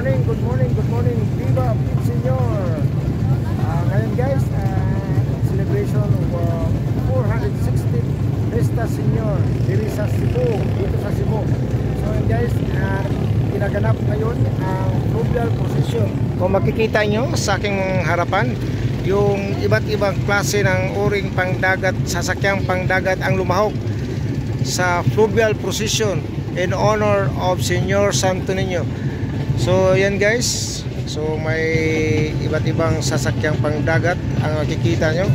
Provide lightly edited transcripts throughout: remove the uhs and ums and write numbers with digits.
good morning, Viva Senyor. Ngayon guys, celebration of 460 Festa Senyor dito sa Cebu. So guys, ginaganap ngayon ang fluvial procession. Kung makikita nyo sa aking harapan, yung iba't ibang klase ng uring pangdagat, sasakyang pangdagat ang lumahok sa fluvial procession in honor of Senyor Santo Niño. So yan guys, so may iba't ibang sasakyang pangdagat ang makikita nyo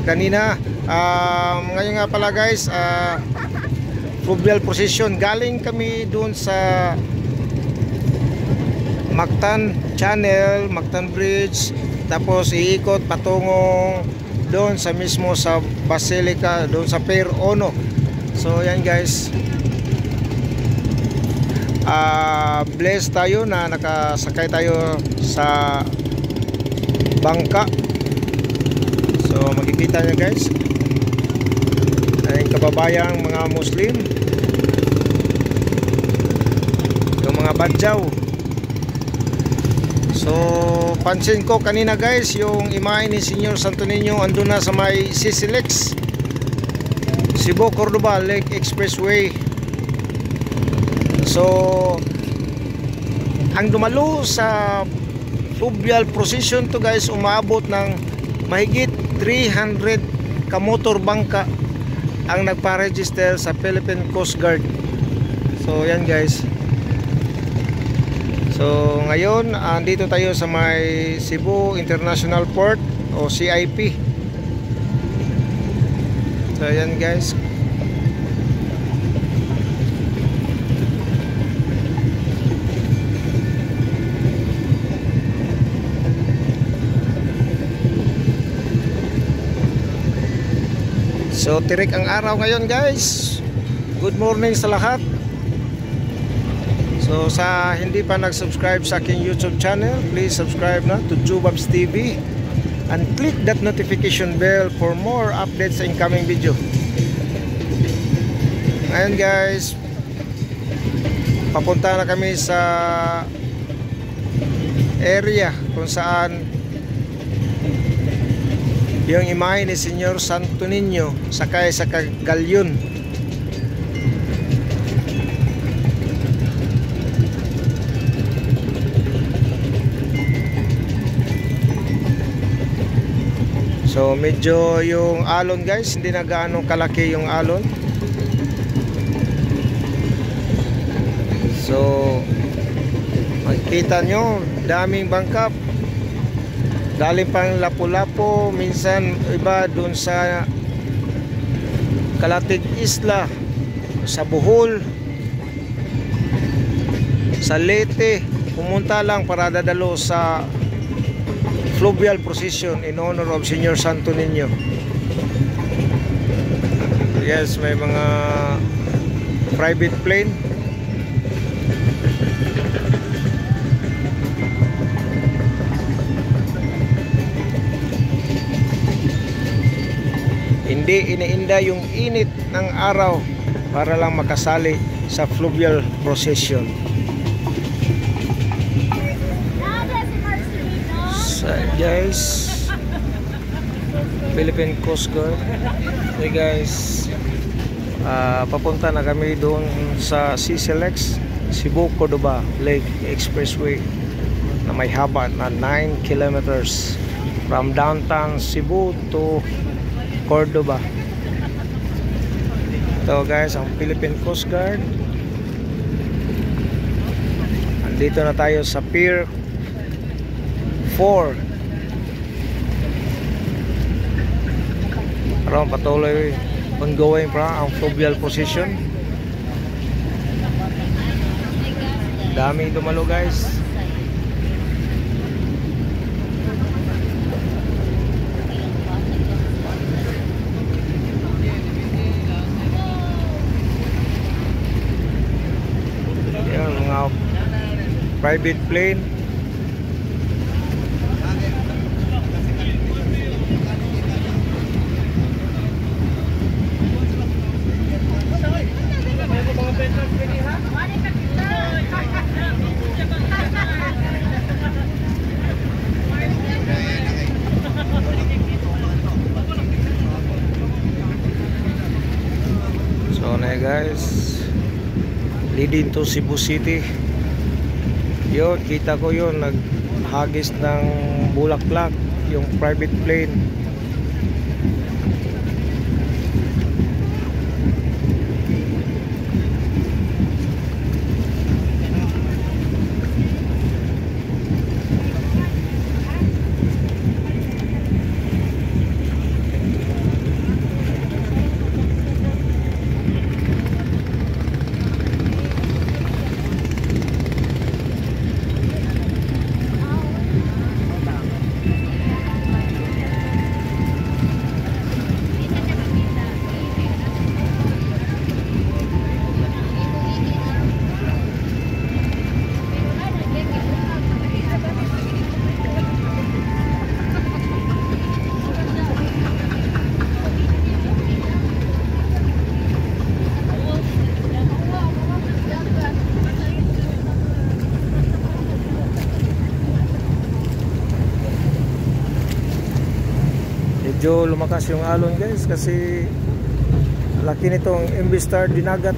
kanina. Ngayon nga pala guys, fluvial procession, galing kami dun sa Mactan Channel, Mactan Bridge, tapos iikot patungong doon sa mismo sa Basilica, doon sa Pier 1. So yan guys, blessed tayo na nakasakay tayo sa bangka. So makikita nyo guys, ay kababayang mga Muslim, yung mga badyaw. So pansin ko kanina guys, yung imahe ni Senyor Santo Niño andun na sa may CCLEX, Cebu Cordoba Lake Expressway. So ang dumalo sa fluvial procession to guys, umabot ng mahigit 300 kamotor bangka ang nagpa-register sa Philippine Coast Guard. So yan guys. So ngayon andito tayo sa may Cebu International Port o CIP. So yan guys. So tirik ang araw ngayon guys. Good morning sa lahat. So sa hindi pa nag-subscribe sa aking YouTube channel, please subscribe na to Jubabs TV and click that notification bell for more updates sa incoming video. Ngayon guys, papunta na kami sa area kung saan yung imahe ni Senyor Santo Niño sakay sa galyon. So medyo yung alon guys, hindi na gaano kalaki yung alon. So makikita nyo, daming bangka galing pang Lapu-Lapu, minsan iba dun sa Kalatig Isla, sa Bohol, sa Leyte, pumunta lang para dadalo sa fluvial procession in honor of Senyor Santo Niño. Yes, may mga private plane. Hindi iniinda yung init ng araw para lang makasali sa fluvial procession. So guys, Philippine Coast Guard. Hey guys, papunta na kami doon sa CCLEX, Cebu Cordoba Lake Expressway, na may haba na 9 kilometers from downtown Cebu to Cordoba. Ito guys, ang Philippine Coast Guard. Andito na tayo sa Pier 4. Parang patuloy ongoing pa ang fluvial procession. Dami dumalo guys. Private plane. guys, leading to Cebu City. Yun, kita ko yun, naghagis ng bulaklak yung private plane. Medyo lumakas yung alon guys kasi laki nitong MV Star Dinagat.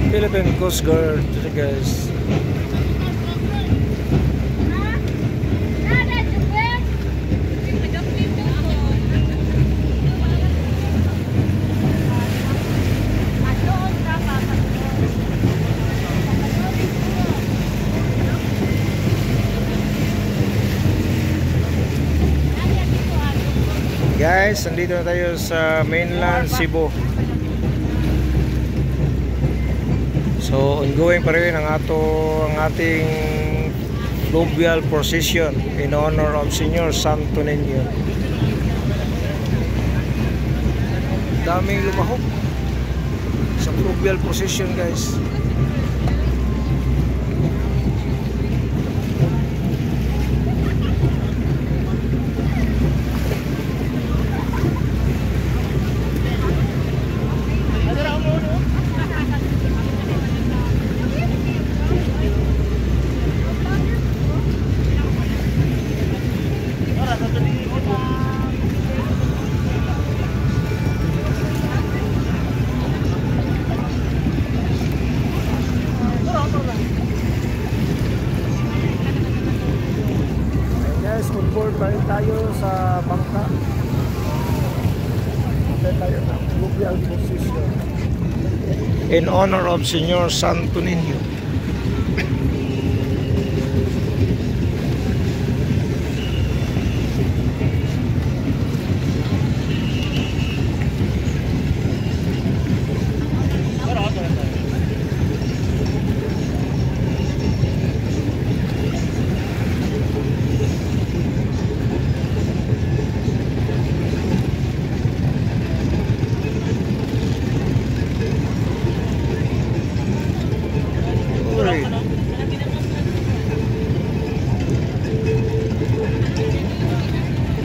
Philippine Coast Guard guys. Guys, nandito na tayo sa mainland Cebu. So ongoing pa rin ang ating fluvial procession in honor of Senior Santo Niño. Daming lumahok sa fluvial procession guys. On-board pa rin tayo sa bangka. Ito tayo ng fluvial procession in honor of Senior Santo Niño.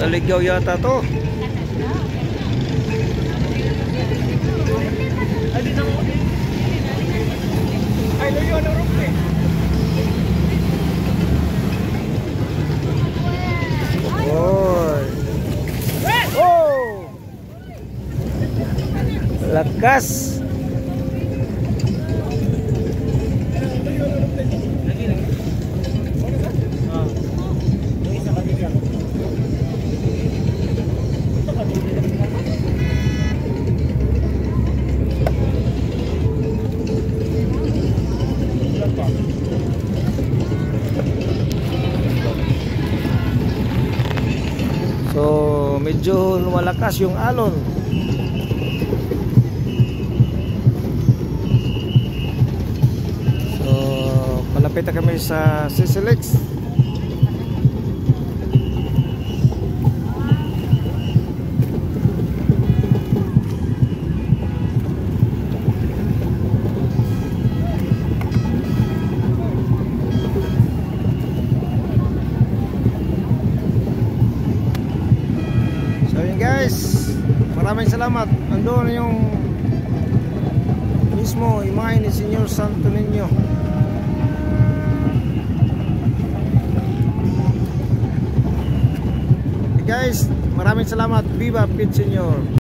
Naligaw yata to. Ay, layo na rin eh. Oy. Oh! Lakas. So medyo lumalakas yung alon. So malapit na kami sa CCLX. guys, maraming salamat. Andun yung mismo imahe ni Senyor Santo Niño. Guys, maraming salamat. Viva Pit Senyor.